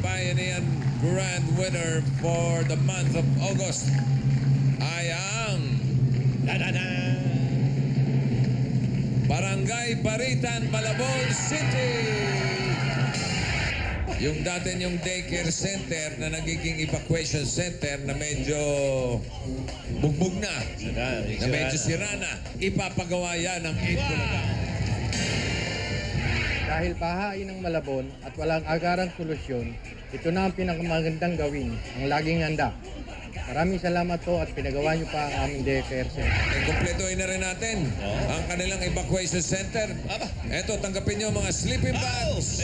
Bayanihan Grand Winner for the month of August ay ang Barangay Baritan, Malabon City. Yung dati yung daycare center na nagiging evacuation center na medyo bugbog na, na medyo sira na, ipapagawa yan ng 8 Bulacan. Dahil bahain ng Malabon at walang agarang solusyon, ito na ang pinakamagandang gawin, ang laging handa. Maraming salamat po at pinagawa niyo pa ang aming daycare center. Kumpletuhin na rin natin ang kanilang evacuation center. Eto, tanggapin nyo mga sleeping bags,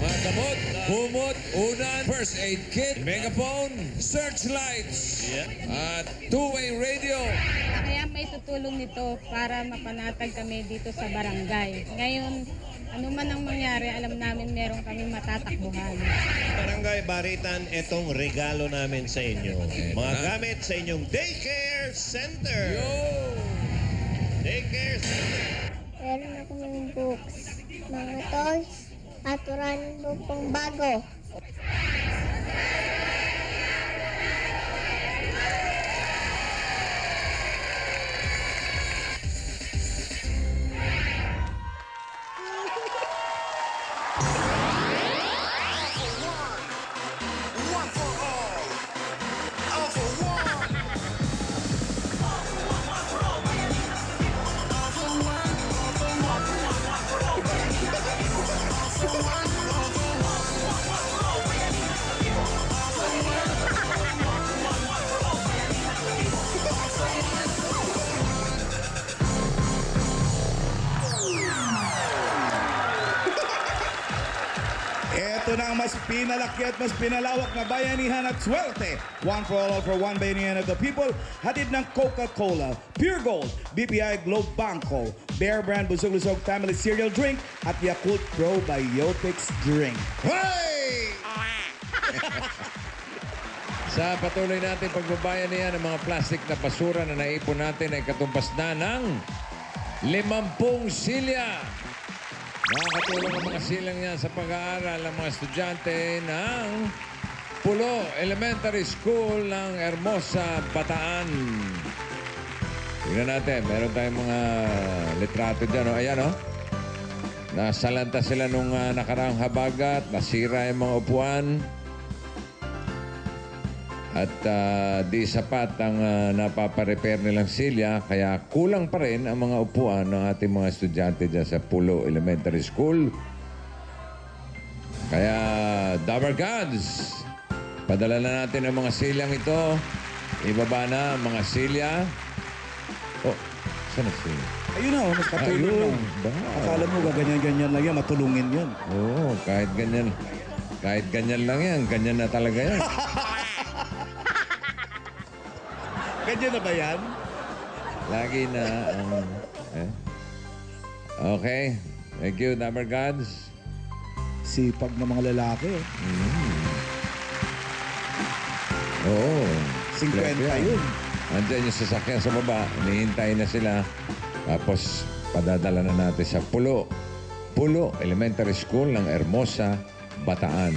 mga gamot, kumot, unan, first aid kit, megaphone, searchlights, at two-way radio. Kaya may tutulong nito para mapanatag kami dito sa barangay. Ngayon, ano man ang mangyari, alam namin meron kami matatakbuhan. Barangay Baritan, itong regalo namin sa inyo. Mga gamit sa inyong daycare center. Daycare center. Meron ako ng books, mga toys, at running book pang bago. Ito na ang mas pinalaki at mas pinalawak na bayanihan at swerte. One for all for one bayanihan of the people. Hatid ng Coca-Cola, Pure Gold, BPI Globe Banco, Bear Brand Busog-Lusog Family Cereal Drink at Yakult Probiotics Drink. Hey! Sa patuloy natin pagbabayanihan ng mga plastic na basura na naipon natin ay katumbas na ng 50 silya. Nakakatulong ang mga silang yan sa pag-aaral ng mga estudyante ng Pulo Elementary School ng Hermosa, Bataan. Tingnan natin, meron tayong mga litrato dyan. Ayan, o. Nasalanta sila nung nakaraang habagat, nasira yung mga upuan. At di sapat ang napaparepair nilang silya, kaya kulang pa rin ang mga upuan ng ating mga estudyante dyan sa Pulo Elementary School. Kaya, Dabber Gods, padala na natin ang mga silyang ito. Ibaba na ang mga silya. Oh, saan na silya? Ayun na, mas katulong. Akala mo ganyan-ganyan lang yan, matulungin yan. Oo, kahit ganyan lang yan, ganyan na talaga yan. Ganyan na ba yan? Lagi na Okay. Thank you, Dabber Gods. Sipag ng mga lalaki. Oo. 50 yun. Andiyan yung sasakyan sa baba. Hinihintay na sila. Tapos, padadala na natin sa Pulo Elementary School ng Hermosa, Bataan.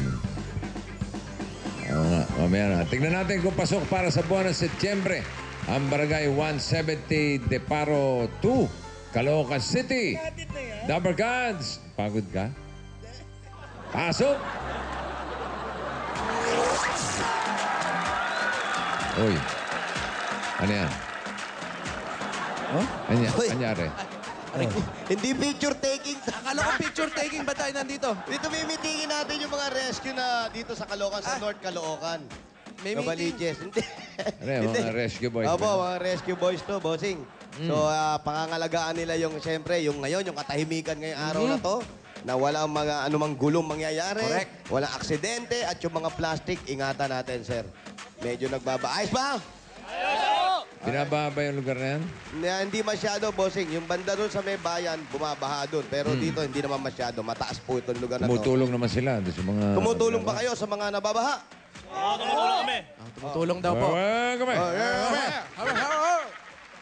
Oo nga, mamaya na. Tignan natin kung pasok para sa buwan ng Setyembre ang Barangay 170 de Paro 2, Caloocan City. Dabber Gods, pagod ka? Pasok! Uy, ano yan? Huh? Anyari? Hindi picture taking. Akala ko picture taking ba tayo nandito? Dito mimitingin natin yung mga rescue na dito sa Caloocan, sa North Caloocan. May meeting. Kabaliches. Hindi. Ano yan, mga rescue boys? Opo, mga rescue boys to, bossing. So, pangangalagaan nila yung, siyempre, yung ngayon, yung katahimikan ngayong araw na to, na walang mga anumang gulong mangyayari, walang aksidente, at yung mga plastic, ingatan natin, sir. Medyo ayos ba? Binaba ba yung lugar na yan? Hindi masyado, bossing. Yung banda doon sa may bayan, bumabaha doon. Pero dito, hindi naman masyado. Mataas po itong lugar na to. Tumutulong naman sila doon sa mga... Tumutulong ba kayo sa mga nababaha? Oo, tumutulong kami. Tumutulong daw po. Kami.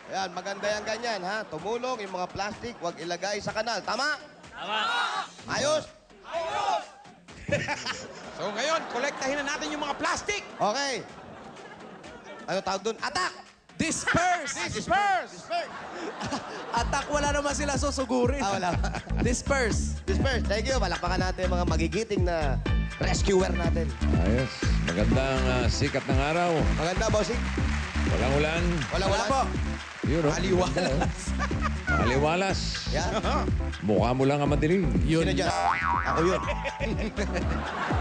Ayan, maganda yan ganyan, ha? Tumulong yung mga plastic, huwag ilagay sa kanal. Tama? Tama. Ayos? Ayos! So ngayon, kolektahin na natin yung mga plastic. Okay. Ano tawag doon? Attack! Disperse! Disperse! Attack, wala naman sila susugurin. Wala. Disperse. Disperse. Thank you. Palakpakan natin yung mga magigiting na rescuer natin. Ayos. Magandang sikat ng araw. Maganda, bossing. Walang ulan. Wala po. Yun, oh. Aliwalas. Aliwalas. Yan. Mukha mo lang ang madilim. Sino dyan? Ako yun.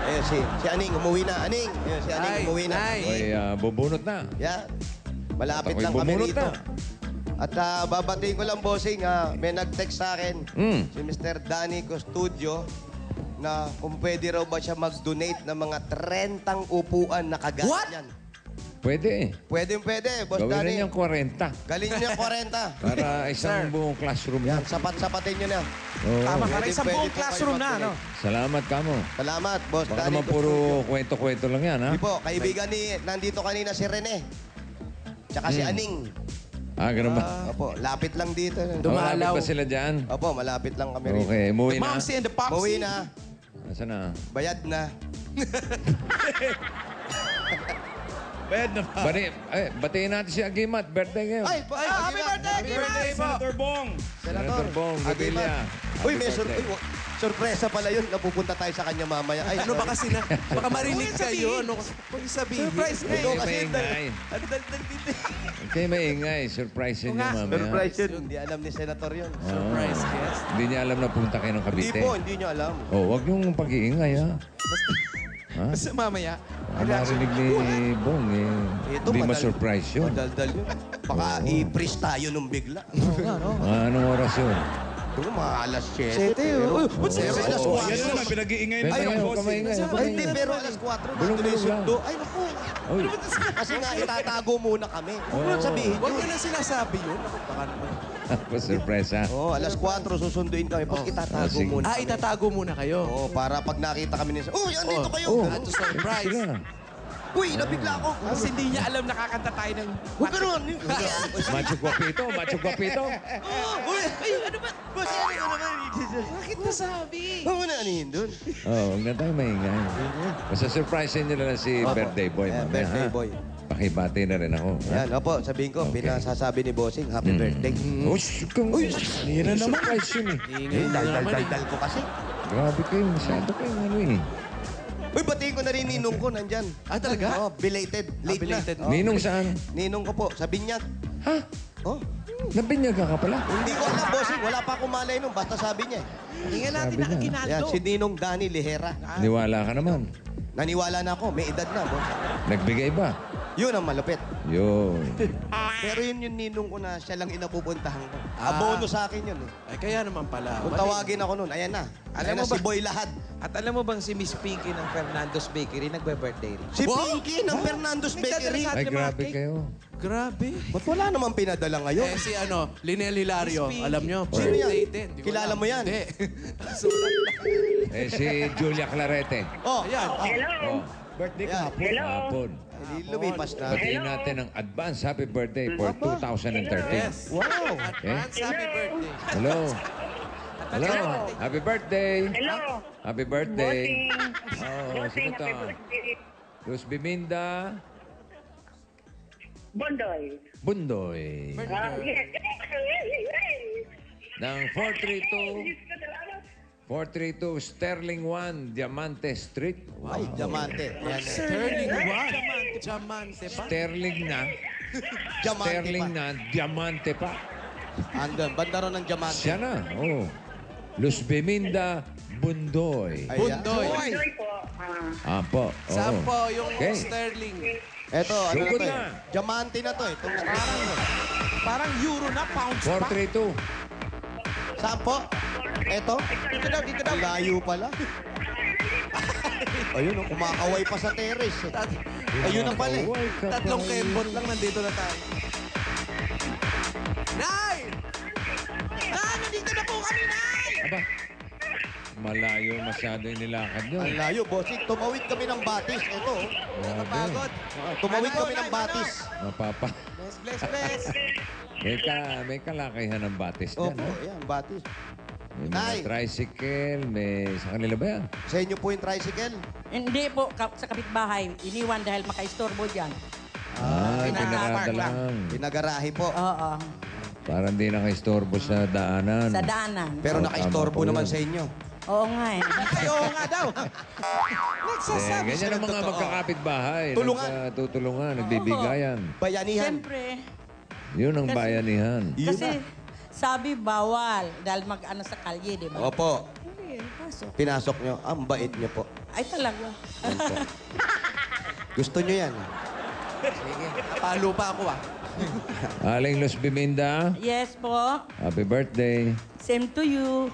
Ayun, si Aning, umuwi na. Aning. Ayun, si Aning, Nay, umuwi na. nay. Ay, bubunot na. Yan. Malapit Ako'y lang kami bumunot dito. na. At babatiin ko lang, bossing, may nag-text sa akin, si Mr. Danny Custodio, na kung pwede raw ba siya mag-donate ng mga 30 upuan na kagaya What? niyan. Pwede. Pwede, boss Gawin na Danny. niyang 40 Galing niya 40. para isang Sir. buong classroom Yan, na. sapat-sapatin niyo na. Oo. Tama ka, Pwede, isang pwede buong po classroom kayo na, no? mag-donate. Salamat ka mo. Salamat, boss Baka Danny naman puro kwento-kwento lang yan, ha? Hindi po, kaibigan nandito kanina si Rene. Tsaka si Aning. Ganun ba? Opo, lapit lang dito. Malapit ba sila dyan? Opo, malapit lang kami rito. Okay, umuwi The na. Momsy and the Popsy. Pauwi na, Nasaan na? bayad na. Bayad na ba? Batiin natin si Agimat. Birthday ngayon. Ay, happy birthday! Happy birthday, Senator Bong! Senator Bong Revilla. Uy, Happy may birthday. sorpresa pala yun. Napupunta tayo sa kanya mamaya. Ay, Ano ba kasi na? Baka marinig Huwag kayo. Ano kung sabihin? Surprise Huwag Ito kayo kasi maingay. Huwag kayo maingay. Surprise yun niya mamaya. Surprise yun. Hindi alam ni Senator yun. Oo. Surprise guest. Hindi niya alam na punta kayo ng Hindi Cavite. po, hindi niyo alam. Oh, wag yung pag-iingay, ha? Ha? Basta mamaya. Ang narinig ni Bong, Ito, hindi madal- ma-surprise yun. Madaldal yun. Baka i-freeze tayo nung bigla. Anong oras yun? Ito, mga alas 7. Pero alas Oo. 4. Yan na naman, pinag-iingay na Ay, tayo, huwag ka bossing. maingay, huwag ka Ay, hindi, maingay. pero alas 4. Bulong-bulong Nandun yung lang. sundo. Ay, naku. Uy, Kasi nga, itatago muna kami. Huwag mo sabihin Huwag yun. nyo na sinasabi yun. Baka naman. surprise, ha? Oh, alas 4, susunduin kami. Pag itatago sige. muna kami. Itatago muna kayo. Oo, para pag nakita kami nila, uy, andito kayo! Oh, At to surprise. sila. Uy, nabigla ako! Kasi hindi niya alam nakakanta tayo ng... Huwag ganun! Macho Guapito, Macho Guapito. Uy, ay, ano ba? Boss, ano naman? Bakit nasabi? Huwag mo na anihin dun. Oh, huwag na tayo maingay. Basta surprisein nyo na lang si Birthday Boy. Yeah, mamaya, birthday ha? boy. Pakibati na rin ako. ha? Yan, opo, sabihin ko, Okay. pinasasabi ni Bossing, happy birthday. Uy, kung... Nira naman. Surprise yun, eh. Dal ko kasi. Grabe kayo, masyado kayo, ano eh. Uy, batiin ko na rin ninong ko, nandyan. Talaga? Oh, belated. Late belated. na. Oh, Ninong saan? Ninong ko po, sa Binyag. Ha? Oh, Nabinyaga ka pala? hindi ko alam, Bossing. Wala pa akong malay nun. Basta sabi niya. Tingnan natin Sabi ang niya. aginaldo. Yan, si Ninong Danny Lihera. Niwala ka naman. Naniwala na ako, may edad na, boss. Nagbigay ba? Yun ang malupit. Yun. Pero yun yung ninong ko na siya lang inapupuntahan ko. Abono sa akin yun eh. Ay, kaya naman pala. Kung tawagin ako nun, ayan na. Ayan Alam na mo si ba- Boy Lahad. At alam mo bang si Miss Pinky ng Fernando's Bakery nagbe-birthday rin? Si Pinky ng Fernando's Bakery. Nagdadala Ay, ng mga grabe cake. kayo. Grabe. Ba't wala namang pinadala ngayon? Si Linel Hilario. Miss Pinky. Alam nyo? Sino yan? birthday din. Di ko Kilala alam. mo yan? Hindi. Sulat lang. Si Julia Clarete. Oh, Ayan. Oh, Birthday Yan. hapon. Lumipas na. Batiin natin ang advance happy birthday for 2013. Yes. Wow! Advance happy birthday. Hello. Hello. Happy birthday. Hello. Happy birthday. Bossing. Oh, Bossing, sino to? happy birthday. Luz Biminda Bondoy. Bundoy. Yes. Ng 432 Sterling 1 Diamante Street. Ay, diamante. Yan. Sterling one. Diamante pa. Sterling na. Diamante Sterling pa. na. Diamante pa. Andun, banda ron ng diamante. Siya na. Oh. Luz Biminda Bundoy. Ayan. Bundoy. Bondoy po. Apo. Saan Oo. po yung Okay. Sterling? Eto, ano na Sugod to eh? na. Diamante na to eh. Itong Parang euro na, pounds pa. 432. Saan po? Eto? Dito daw. Layo pala. Ayun, oh, kumakaway pa sa terrace. Eh. Ayun na pala eh. Kaway ka pa Tatlong rin. kembot lang nandito na tayo. Nay! Nay, nandito na po kami, Nay! Aba, malayo masyado yung nilakad nyo. Ang layo, bossing. Tumawid kami ng batis. Ito, oh. Nakapagod. Tumawid Ano, kami ng Nay, batis. Mapapa. Bless. May kalakayan ng batis dyan. Opo, ha? yan, batis. May mga Nay. tricycle, may... Sa kanila ba yan? Sa inyo po yung tricycle? Hindi po, sa kapitbahay. Iniwan dahil makaistorbo dyan. Pinarada lang. Pinagarahe po. Oo. Para hindi nakaistorbo sa daanan. Sa daanan. Pero Oh, nakaistorbo tama po naman yun. sa inyo. Oo nga eh. Ay, oo nga daw. Ganyan ang mga magkakapit-bahay. Tulungan. Nagtutulungan, nagbibigayan. Bayanihan. Siyempre. Yun ang Kasi- bayanihan. Kasi sabi bawal dahil mag-ano sa kalye, di ba? Opo. Hindi, pasok. Pinasok nyo. Ang bait nyo po. Ay talaga. Gusto nyo yan. Sige, napalo pa ako ah. Aling Luz Biminda, Yes po. happy birthday. Same to you.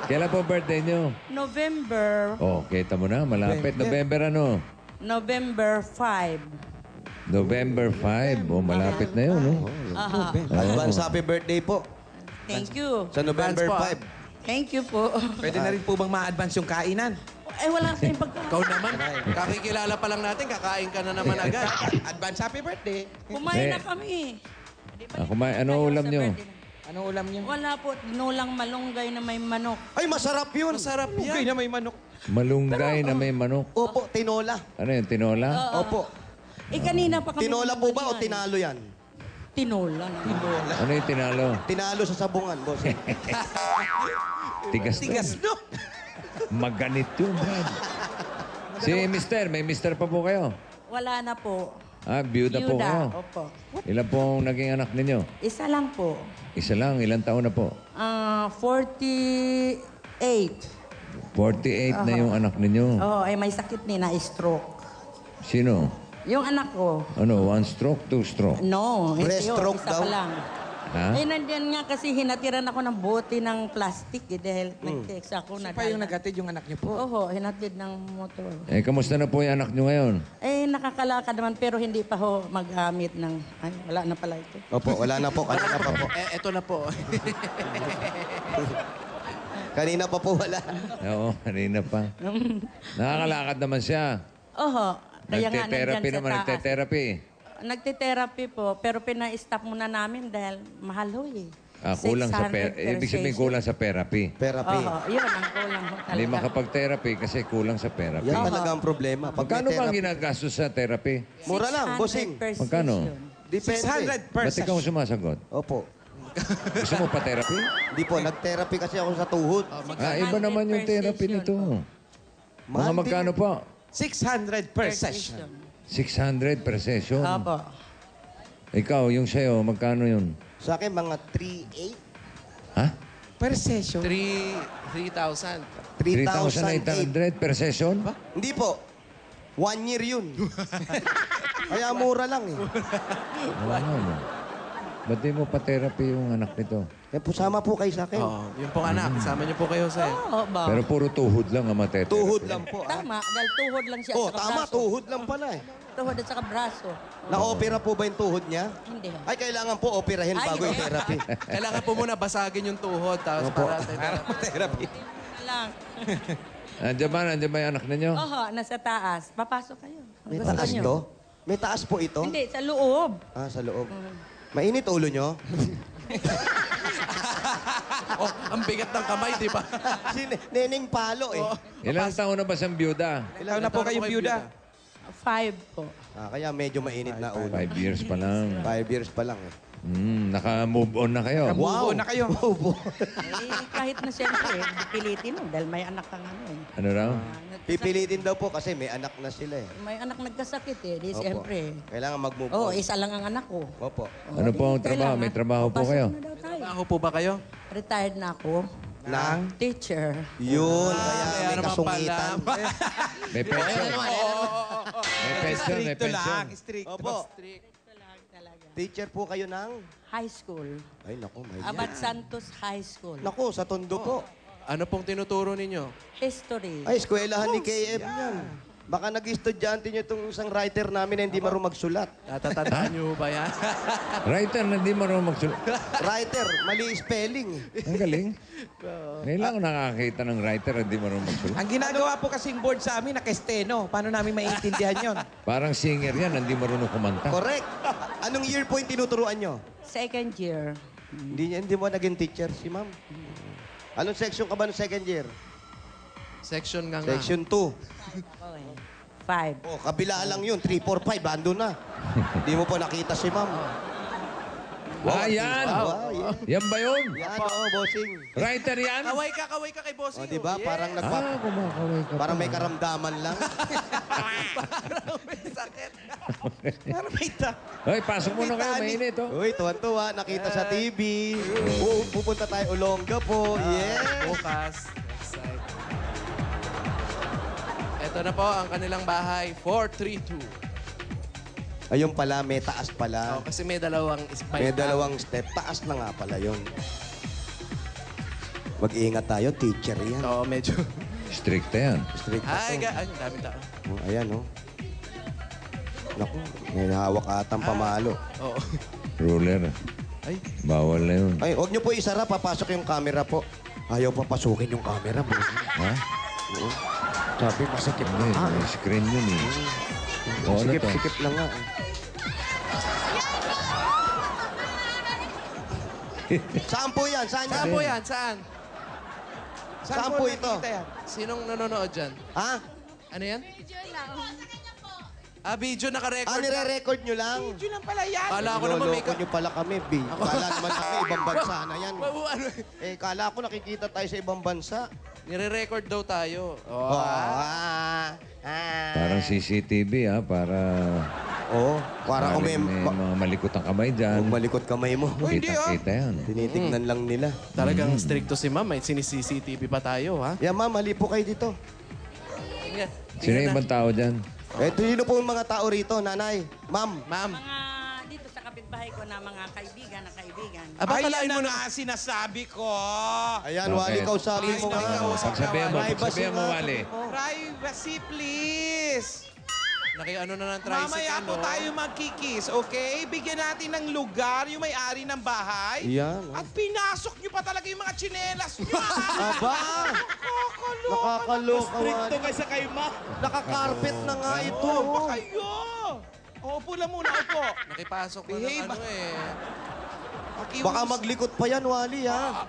Kailan po birthday nyo? November. Oh, kita mo na, malapit. November ano? November 5. November 5. Oh, malapit na yun, no? Aha. Advance happy birthday po. Thank you. Sa November Advance po, 5. Thank you po. Pwede na rin po bang ma-advance yung kainan? Ay, wala kayong pagkain. Ikaw naman, kakikilala pa lang natin, kakain ka na naman agad. Advance happy birthday. Kumain na Eh. kami. Ano ulam nyo? Anong ulam niyo? Wala po. Tinulang malunggay na may manok. Ay, masarap yun. Masarap Okay yan. na may manok. Malunggay na may manok. Opo, tinola. Ano yun, tinola? Opo. Eh, kanina pa kami. Tinola po ba o yan. tinalo yan? Tinola. Ano yung tinalo? Tinalo sa sabungan, boss. Tigas Tigas, no? Maganit yun, Brad. Si Mister, may Mister pa po kayo? Wala na po. Byuda po kayo. Opo. Ilan po ang naging anak ninyo? Isa lang po. Isa lang, ilang taon na po? 48. 48 na yung anak ninyo. Oo, ay may sakit ni na stroke. Sino? Yung anak ko, Ano, one stroke, two stroke? no. hindi Breaststroke yun, isa daw. pa lang. Ha? Eh, nandyan nga kasi hinatiran ako ng bote ng plastic eh, dahil nag-text ako na Pa yung naghatid yung anak niyo po. Oo, hinatid ng motor. Eh, kamusta na po yung anak nyo ngayon? Eh, nakakalakad naman pero hindi pa ho magamit ng... Ay, wala na pala ito. Opo, wala na po. Kanina pa po. Eto na po. Kanina pa po wala. Oo, kanina pa. Nakakalakad naman siya. Oho. Kaya nga Nagte-therapy nandyan sa naman, taas. nagte-therapy. Nagte-therapy po, pero pina-stop muna namin dahil mahal ho eh. Kulang sa 600 per Ibig sabihin session. kulang sa therapy. Therapy. Oo, yun ang kulang ho Hindi talaga. makapag-therapy kasi kulang sa therapy. Yan talaga ang problema. Pag Magkano may ba ang therapy, ginagastos sa therapy? mura lang, 600 bossing. per Magkano? session. Depende. 600 per Ba't ikaw sumasagot? Opo. Gusto mo pa therapy? Hindi po, nag-therapy kasi ako sa tuhod. Iba naman yung 100 per therapy session. nito. Mga Mahal din. magkano pa? 600 per session. 600 per session. Opo. Ikaw, yung sa'yo, magkano yun? Sa akin, mga 3,800. Ha? Per session. 3,000. 3,800 per session? Hindi po. 1 year yun. Kaya mura lang eh. Wala nga, no? Ba't di mo pa therapy yung anak nito? Eh, sama po kayo sa akin. Oh, yung pong anak, kasama niyo po kayo sa... Oo ba? Pero puro tuhod lang ang matetherapy. Tuhod lang po. Ah. Tama, dahil tuhod lang siya Oh, at saka tama. braso. Tuhod lang pala eh. Tuhod at saka braso. Na-opera po ba yung tuhod niya? Hindi. Ay, kailangan po operahin Ay, bago yung hindi. therapy. Kailangan po muna basagin yung tuhod, tapos Opo. para... Therapy. Lang. Nandiyan ba yung anak ninyo? Oho, nasa taas. Papasok kayo. May Gusto taas niyo? to? May taas po ito? Hindi, sa loob. Ah, sa loob. Mainit ulo nyo? Oh, ang bigat ng kamay, di ba? Si Neneng Palo eh. Ilang taon na ba siyang byuda? Ilan na po kayong byuda? 5 po. Ah, kaya medyo mainit na ulo. 5 years pa lang. 5 years pa lang eh. Naka-move on na kayo. Wow! na kayo. Eh, kahit na siyempre, pilitin mo dahil may anak kang ano eh. Ano raw? Pipilitin daw po kasi may anak na sila eh. May anak nagkasakit eh. Di Opo. siyempre. Kailangan mag-move Oo, on. isa lang ang anak ko. Opo. Ano po ang trabaho? May trabaho po Pasok kayo? na daw tayo. Trabaho po ba kayo? Retired na ako. Nang? Teacher. Yun, kaya Kaya may naman kasungitan. May pension. May pension, may Stricto pension. lang. Stricto. Opo. Ito lang talaga. Teacher po kayo ng? High school. Ay, naku, may Abad Santos High School. Naku, sa Tondo po. Ano pong tinuturo ninyo? History. Ay, eskwelahan ni KM yan. Baka nag-estudyante niyo itong isang writer namin na hindi marunong magsulat. Natatandaan niyo ba yan? Writer na hindi marunong magsulat. Writer, mali spelling. Ang galing. Ngayon lang ako nakakita ng writer na hindi marunong magsulat. Ang ginagawa po kasing board sa amin, nakesteno. Paano namin maintindihan yon? Parang singer yan, hindi marunong kumanta. Correct. Anong year po yung tinuturuan nyo? Second year. Hindi mo naging teacher si ma'am. Anong section ka ba ng second year? Section nga. Section 2. Ako eh. 5. Oh, kabila lang yun. 3, 4, 5. Ando na. Hindi mo pa nakita si ma'am. Yan! Wow, Yan ba yun? yan, oo, bossing. Writer yan? Kaway ka kay O, bossing. diba? Parang Kumakaway ka parang pa. may karamdaman lang. Parang may sakit. Parang may Hoy, pasok muna kayo. Mainit, oh. Uy, tuwan-tuwa. Nakita sa TV. Pupunta tayo Olonga po. Yes. Bukas. Excited. Ito na po ang kanilang bahay. 432. Ayun pala, may taas pala. Oh, kasi may dalawang spike. May dalawang step. Taas na nga pala yun. Mag-iingat tayo, teacher yan. Oo, medyo. Strict yan. Strict Ay, to. ang dami tao. Oh, ayan, oh. Naku, may nahawak atang pamalo. Oo. Ruler. Ay, Bawal na yun. Ay, huwag niyo po isara, papasok yung camera po. Ayaw papasukin yung camera, boss. Ha? Oo. Sabi, masakit na. Hindi, may screen yun eh. O ano to? Sikip-sikip lang nga. Saan po yan? Saan saan yan? po yan? Saan? Saan po ito? nakikita yan? Sinong nanonood dyan? Ha? Ano yan? Video naka-record. Nire-record nyo lang? Video lang pala yan. Kala ko naman may... Niloloko nyo pala kami, B. Kala naman kami, ibang bansa na yan. Ano? Kala ko nakikita tayo sa ibang bansa. Nire-record daw tayo. Oh, Parang CCTV, ha? Para... para kung may... mga malikot ang kamay dyan. Kung malikot kamay mo. Kita yan. Tinitignan lang nila. Talagang stricto si ma'am. May sini-CCTV pa tayo, ha? Yeah, ma'am, mali po kayo dito. Sino yung ibang tao dyan? Sino po yung mga tao rito, nanay? Ma'am. Ma'am. Mga dito sa kapitbahay ko na mga kaibigan na kaibigan. Ayan na nga sinasabi ko. Ayan, Okay. Wally, kausapin mo nga. Pagsabihan mo, Wally. Privacy, please. Naki-ano na ng tricycle, Mamaya po tayo magkikis, okay? Bigyan natin ng lugar yung may-ari ng bahay. Yan. At pinasok nyo pa talaga yung mga tsinelas nyo. Aba! Nakakaloka, Wally. kayo sa kay Ma. Nakakarpet na nga ito. Opo kayo. Opo lang muna, opo. Nakipasok pa ng Behave. ano eh. Baka maglikot pa yan, Wally, ha?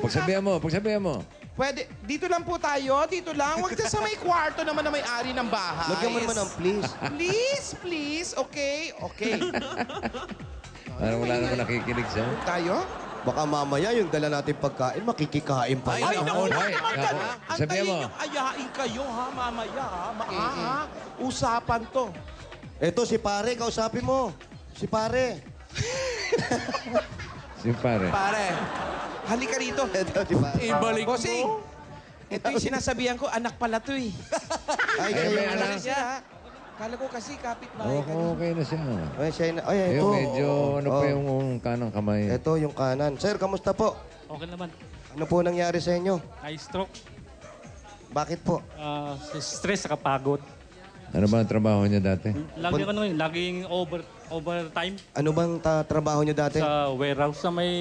Pagsabihan mo. Pwede, dito lang po tayo, dito lang. Huwag sa may kwarto naman na may-ari ng bahay. Lagyan mo naman ng please. Please, okay? Okay. Parang wala naman nakikinig siya. Tayo? Baka mamaya yung dala natin pagkain, makikikain pa Ay, yan. naku, Ay, Sabihin sabihan mo. yung ayain kayo, ha, mamaya, ha? Usapan to. Eto, si pare, kausapin mo. Si pare. Si pare. Pare, halika rito. Eto, si pare. Ibalik mo. Bossing, ito yung sinasabihan ko, anak pala to eh. Ay, Ay, kayo may na. anak. Kasi siya, kala ko kasi kapitbahay ka. Okay na siya. Ay, siya na. Ay, ito. Yung medyo, ano pa Oh. yung kanang kamay. Ito, yung kanan. Sir, kamusta po? Okay naman. Ano po nangyari sa inyo? Eye stroke. Bakit po? Stress, kapagod. Ano ba ang trabaho niya dati? Laging overtime Ano bang trabaho niyo dati? sa warehouse sa may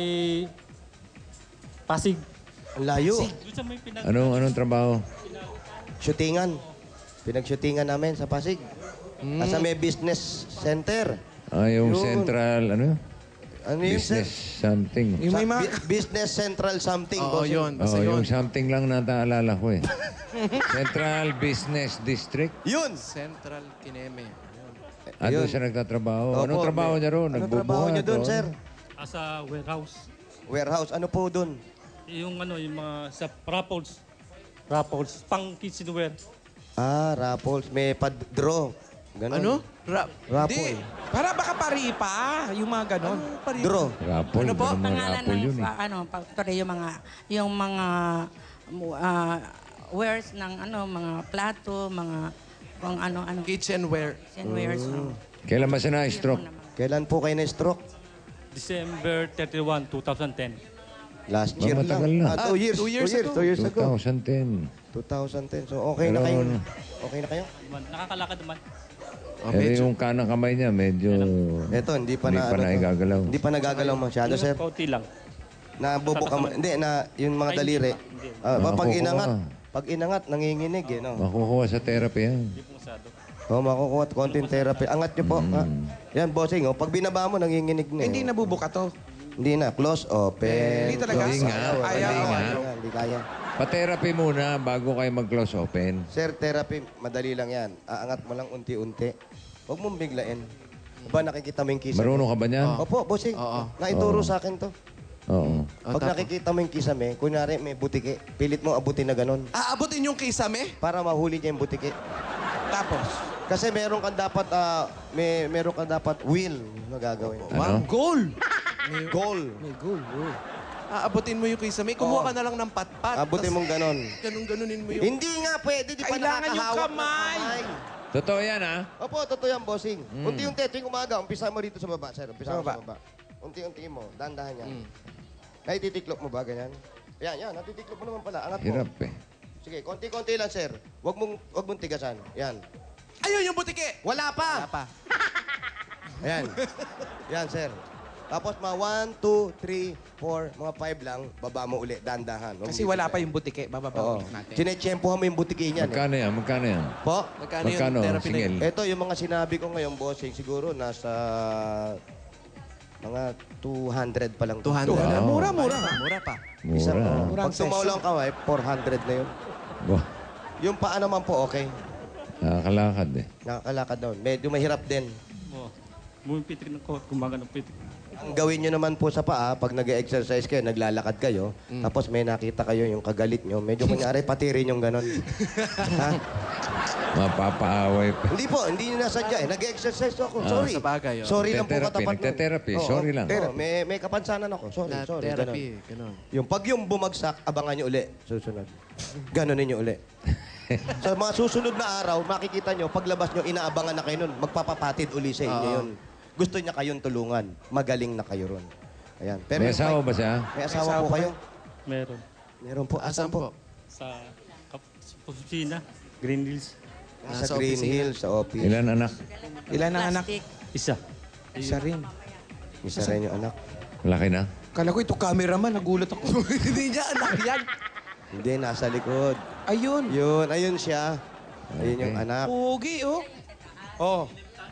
Pasig. Ang layo. Doon sa may Anong trabaho? Shootingan. Pinag-shootingan namin sa Pasig. Sa may business center. Yung Yun. central, ano? Ano yun, sir? Business something. Sa business central something. Oo, boss. yun. Basta yung yun. something lang nataalala ko eh. Central Business District. Yun. Central Kineme. Doon Yun. siya nagtatrabaho. Opo, Anong trabaho niya roon? Anong trabaho niyo doon, sir? Sa warehouse. Warehouse. Ano po doon? Yung mga sa Rapples, pang kitchenware. Raffles. May pa-draw. Ganon. Ano? Raffle. Para baka paripa, yung mga ganon. Draw. Rapol. Ano po? Ano mga Pangalan rapol ng yun eh. yung mga wares ng mga plato, mga kung ano Kitchenware. wares. Kailan ba siya na-stroke? Kailan po kayo na-stroke? December 31, 2010. Last year lang. Matagal na. 2 years. 2 years ago. 2 years ago. 2010. 2010. So, okay na kayo. Okay na kayo? Nakakalakad naman. Yung kanang kamay niya, medyo... Ito, hindi pa Hindi na... pa ano to. naigagalaw. Hindi pa nagagalaw masyado, sir. Kaunti lang. Nabubuka mo. Hindi, yung mga Ay, daliri. hindi. Pag Makukuha. inangat, nanginginig eh, no? Makukuha sa therapy yan. Hindi po masyado. Makukuha at konting therapy. Angat nyo po. Yan, bossing. Pag binaba mo, nanginginig na. Hindi nabubuka to. Hindi na, close, open. Hindi talaga? Hindi nga, Ayaw. hindi nga. Hindi kaya. Pa-therapy muna bago kayo mag-close open. Sir, therapy, madali lang yan. Aangat mo lang unti-unti. Huwag mong biglain. Ba nakikita mo yung kisame? Marunong ka ba niyan? Opo, bossing. Naituro sa akin to. Oo. Pag nakikita mo yung kisame, kunyari may butike, pilit mo abutin na ganun Aabutin yung kisame? para mahuli niya yung butike. Tapos? Kasi meron kang dapat, meron kang dapat wheel na gagawin. Ano? Goal! Goal. May goal. Aabutin mo yung kisame. Kumuha ka na lang ng patpat. Abutin mong ganon. Ganun-ganunin mo yung... Hindi nga pwede, di pa Kailangan yung nakakahawak ng kamay. Totoo yan, ha? Opo, totoo yan, bossing. Unti-unti, tuwing umaga, umpisa mo rito sa baba, sir. Umpisa mo sa baba. Unti-unti mo, dahan-dahan yan. Natitiklop mo ba, ganyan? Yan, natitiklop mo naman pala. Angat mo. Hirap eh. Sige, konti-konti lang, sir. Huwag mong tigasan. Yan. Ayun yung butike! Wala pa! Wala pa. Ayan. Yan, sir. Tapos mga 1, 2, 3, 4, mga 5 lang, baba mo uli, dahan-dahan. Huwag Kasi mo wala tigasan. pa yung butike. Bababa Oo. ulit natin. Sinetsyempohan mo yung butiki niyan. Magkano yan? Magkano yan? Po? Magkano Magkano? yung therapy na yun? Singil. Ito, yung mga sinabi ko ngayon, bossing, siguro nasa mga 200 pa lang. 200. Wow. Mura pa. Isang, Mura. pag tumawala ang kamay, 400 na yun. Wah, Yung paa naman po, okay. nakakalakad eh. Nakakalakad doon. Medyo mahirap din. Oh. Bumipitik ng kumaga ng pitik. Ang gawin nyo naman po sa paa, pag nag-exercise kayo, naglalakad kayo, tapos may nakita kayo yung kagalit nyo, medyo kunyari patirin yung ganon. Ha? Mapapaaway pa. Hindi po, hindi nyo nasadya eh. Nag-exercise ako. Sorry. sa bagay, oh. Sorry lang po Nagte-therapy, katapat nun. nagte-therapy. Oo, Sorry lang. oo, may kapansanan ako. Sorry, Therapy. ganon. Ganon. Pag yung bumagsak, abangan nyo uli. Susunod. Ganonin nyo uli. Sa mga susunod na araw, makikita nyo, paglabas nyo, inaabangan na kayo nun. Magpapapatid uli sa inyo yun. Gusto niya kayong tulungan. Magaling na kayo ron. Ayan. Pero May yung asawa ba siya? May asawa po kayo? Meron. Meron po. Asan po? Sa opisina, Green Hills. Sa Green Hills, sa office. Ilan anak? Ilan ang anak? Plastic. Isa. Isa rin. Isa rin yung anak. Laki na? Kala ko ito cameraman, nagulat ako. Hindi niya anak yan. Hindi, nasa likod. Ayun. Yun, ayun siya. Ayun yung anak. Pugi, oh. Oh.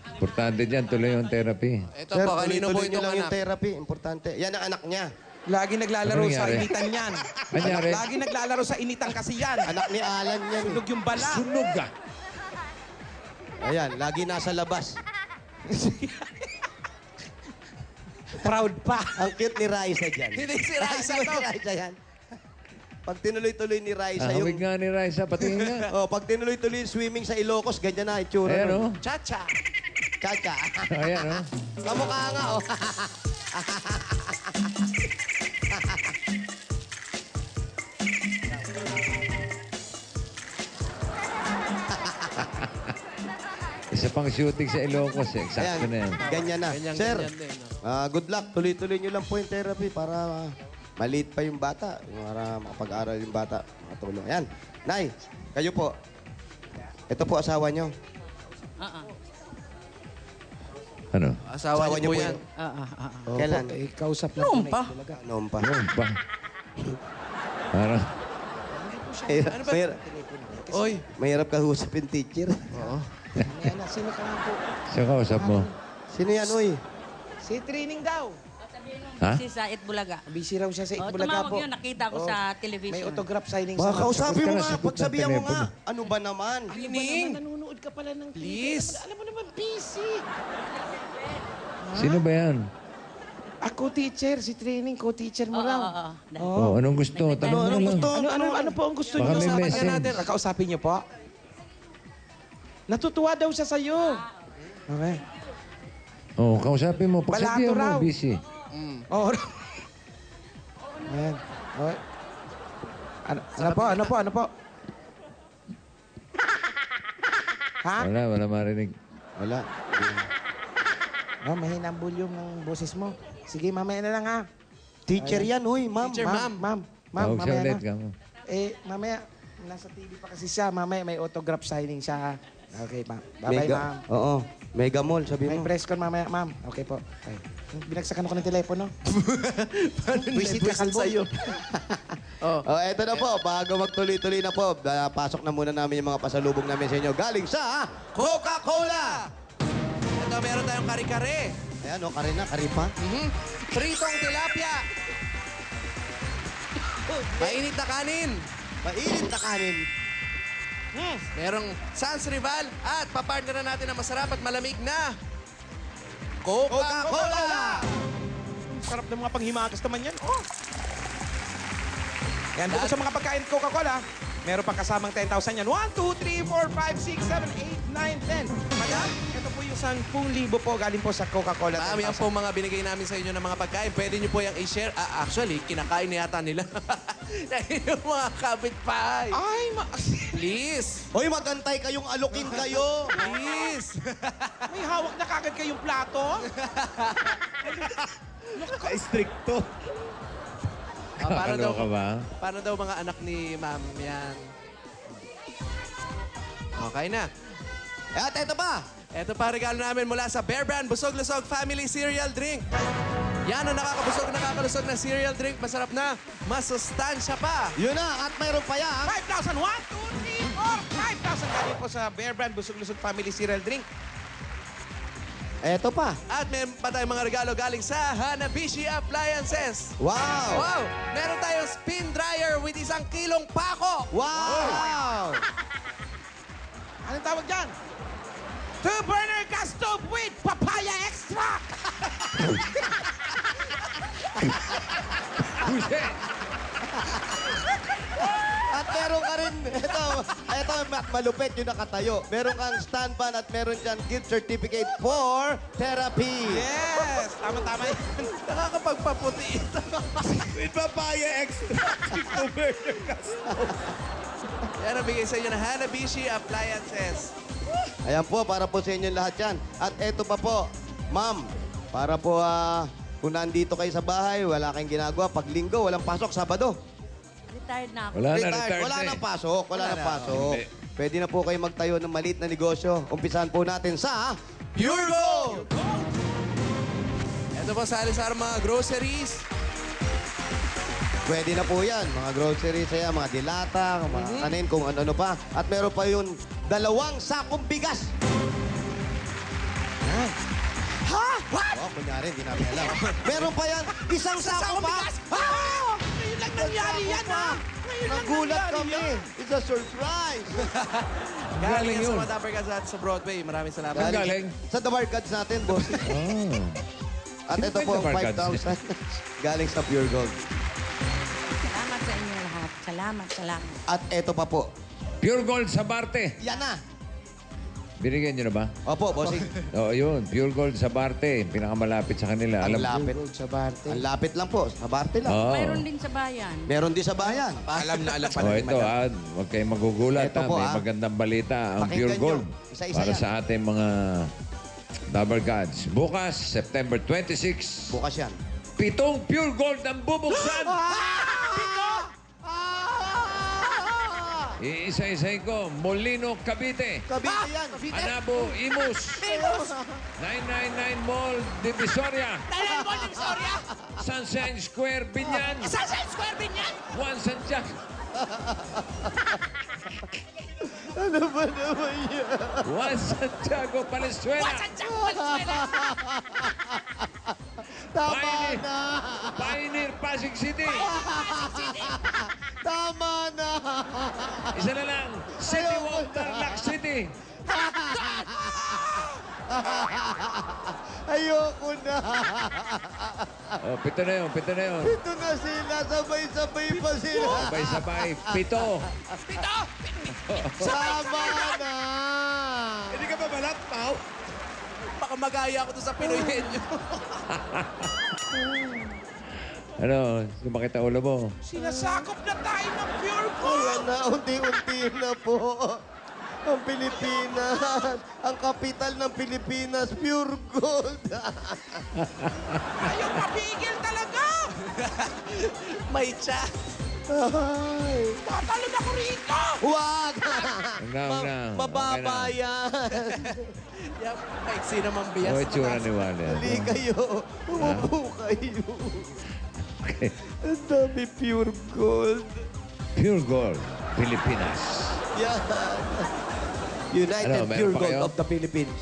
Importante dyan, tuloy yung therapy. Ito Sir, po, kanino po tuloy-tuloy nyo itong lang yung anak? therapy. Importante. Yan ang anak niya. Lagi naglalaro Ano sa nangyari? initan yan. Nangyari? Lagi naglalaro sa initan kasi yan. Anak ni Alan yan. Sunog yung bala. Sunog ka! Ayan, lagi nasa labas. Proud pa. Ang cute ni Raisa dyan. Hindi si Raisa Ang cute to. ni Raisa yan. Pag tinuloy-tuloy ni Raisa Ahawig yung... nga ni Raisa, patingin nga. Oh, pag tinuloy-tuloy yung swimming sa Ilocos, ganyan na itsura. Ayan, nun. oh. Chacha. Chacha. Ayan, oh. Kamukha nga, oh. Isa pang shooting sa Ilocos eh. Eksakto na yan. Ganyan na. Sir, ganyan din, good luck. Tuloy-tuloy nyo lang po yung therapy para maliit pa yung bata. Para makapag-aral yung bata. Makatulong. Ayan. Nay, kayo po. Ito po asawa nyo. Ano? Asawa niyo po yan. Kailan? Eh, kausap lang Noon po pa. talaga. Noon pa. Ano ba? Parang, Oy, Mahirap kahusapin teacher. Yan na, sino ka nga po? siya kausap mo. Sino yan, uy? Si training daw. Ha? Si sa Itbulaga. Busy raw siya sa Oh, Itbulaga tumawag po. yun, nakita ko sa television. May autograph signing Baka sa kausapin mo Sagot ka na, nga. sagot ng Pagsabihan mo nga. telepono. Ano ba naman? Training. Nanonood ka pala ng Please. Alam mo naman, busy. Sino ba yan? Ako teacher, si training co-teacher mo Oo, raw. oo, oo. Oh, anong gusto? Tanong mo Anong lang. gusto? Ano po ang gusto Baka niyo? may Sa message. natin. Kakausapin niyo po. Natutuwa daw siya sa'yo. Okay. Oh, kausapin mo. Pagsabihan Balato raw. mo, busy. Oh. Ayan. Okay. Ano po? Ha? Wala marinig. Wala. Oh, mahina ang volume ng boses mo. Sige, mamaya na lang ha. Teacher yan, uy, ma'am. Teacher, ma'am. Ma'am, Tawag siya mamaya ulit na. ka mo. Mamaya, nasa TV pa kasi siya. Mamaya may autograph signing siya. Okay, ma'am. Bye-bye, ma'am. Oo. Mega Mall, sabi May mo. press con mamaya, ma'am. Okay po. Okay. Binagsakan ako ng telepono. Visit ka kalbo. Oh, eto na po. Bago magtuloy-tuloy na po, pasok na muna namin yung mga pasalubong namin sa inyo. Galing sa Coca-Cola! Ito, meron tayong kare-kare. Ayan, o, karina, karipa. Pritong tilapia. Mainit na kanin. Mainit na kanin. Merong Sans Rival at papartner na natin ang masarap at malamig na Coca-Cola. Sarap ng mga panghimagas naman yan. Oh. Yan, bukod sa mga pagkain Coca-Cola, meron pang kasamang 10,000 yan. 1, 2, 3, 4, 5, 6, 7, 8, 9, 10. Madam, ito po yung 10,000 po galing po sa Coca-Cola. Ma'am, yan po mga binigay namin sa inyo ng mga pagkain. Pwede niyo po yung i-share. Actually, kinakain na yata nila. Yung mga kapitbahay. Ay, Please. Hoy, magantay kayong alukin kayo. Please. may hawak na kagad kayong plato. Ka-stricto. Kakaloka ba? Para daw mga anak ni ma'am yan. Okay na. At eto pa. Ito pa regalo namin mula sa Bear Brand Busog-Lusog Family Cereal Drink. Yan ang nakakalusog na cereal drink. Masarap na, masustansya pa. Yun na, at mayroon pa yan. 5,000. 1, 2, 3, 4, 5,000 galing po sa Bear Brand Busog-Lusog Family Cereal Drink. Eto pa. At meron pa tayong mga regalo galing sa Hanabishi Appliances. Wow! Wow! Meron tayong spin dryer with 1 kilong pako. Wow! Anong tawag dyan? 2-burner gas stove with papaya extract. At meron ka rin, ito malupit yung nakatayo. Meron kang stand fan at meron dyan gift certificate for therapy. Yes! Tama-tama yan. Nakakapagpaputi ito. With papaya extract. Yan ang bigay sa inyo ng Hanabishi Appliances. Ayan po, para po sa inyo lahat yan. At eto pa po, ma'am, para po kung nandito kayo sa bahay, wala kayong ginagawa, pag linggo, walang pasok, Sabado. Retired na ako. Wala na, Retired. retired Wala na nang eh. pasok, wala nang pasok. Pwede na po kayo magtayo ng maliit na negosyo. Umpisahan po natin sa Pure Gold! Ito po sari-sari mga groceries. Pwede na po yan. Mga groceries yan, mga dilata, mga kanin, kung ano-ano pa. At meron pa yun, 2 sakong bigas. Ha? What? Oh, kunyari, hindi namin alam. Meron pa yan, 1 sako pa. Ha? Ngayon lang nangyari yan, ha? Ngayon lang Nagulat nangyari kami. yan. It's a surprise. Galing Galing yan sa yun. mga Dapper Cats at sa Broadway. Maraming salamat. Galing. Sa The Bar Cards natin, boss. Oh. At Sino ito ba po, yung The Bar Cards? 5,000. Galing sa Pure Gold. Salamat sa inyo lahat. Salamat. At ito pa po. Pure Gold sa Barte. Yan na. Binigyan nyo na ba? Opo, bossing. Oo, yun. Pure Gold sa Barte. Pinakamalapit sa kanila. Ang Alam lapit. Sa Barte. Ang lapit lang po. Sa Barte lang. Oo. Mayroon din sa bayan. Meron din sa bayan. Alam na alam pa Oh, natin, ito, madam. huwag kayong magugulat. Ito po, May magandang balita ang Pakinggan Pure nyo. Gold Isa-isa para yan. sa ating mga Dabber Gods. Bukas, September 26, Bukas yan. 7 Pure Gold ang bubuksan. Iisa-isay ko, Molino, Cavite. Cavite yan. Anabo, Imus. 999 Mall, Divisoria. Sunshine Square, Binyan. Juan Santiago. Ano ba naman yan? Juan Santiago, Valenzuela. Tama na. Pioneer, Pasig City. Tama na. Isa na lang, City Walk, Tarlac City. Ayoko na. Oh, 7 na yun, 7 na yun. Ito na sila. Sabay-sabay pa sila. Sabay-sabay, 7. Tama na. Hindi ka ba balat, Pao? Baka magaya ako to sa Pinoy Henyo. Ano, sumakit ang ulo mo? Sinasakop na tayo ng Pure Gold. Ayan na, unti-unti na po. Ang Pilipinas, ang kapital ng Pilipinas, Pure Gold. Ayaw mapigil talaga. May chat. Ay. Tatalon ako rito. Huwag! Huwag na. Mababa Okay yan. Yan, maiksi naman biyas. Oh, itsura ni Wally. Hali kayo. Umupo kayo. Okay. Ang dami Pure Gold. Pure Gold, Pilipinas. Yan. United Ano, meron Pure pa Gold kayo? of the Philippines.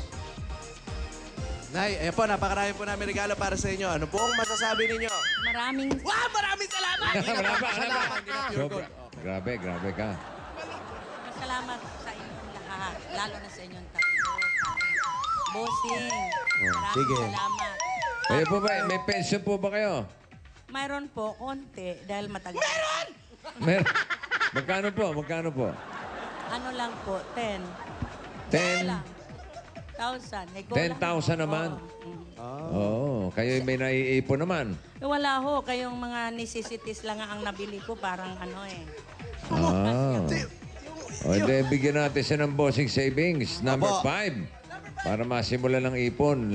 Nay, ayan po, napakarami po namin regalo para sa inyo. Ano po ang masasabi ninyo? Maraming Wow, maraming salamat! Wala pa, wala pa. Hindi na pure Sobra. gold. Grabe, grabe ka. salamat sa inyong lahat. Lalo na sa inyong tatlo. Bossing, maraming sige. salamat. Kayo po ba, may pension po ba kayo? Mayroon po, konti, dahil matagal. Meron. Magkano po? Magkano po? Ano lang po, 10. 10? 1,000. 10,000 naman? Oo. Kayo may naiipon naman. Wala ho, kayong mga necessities lang ang nabili ko, parang ano eh. Ah. O, hindi, bigyan natin siya ng bossing savings. Number Apo. 5. Para masimula ng ipon.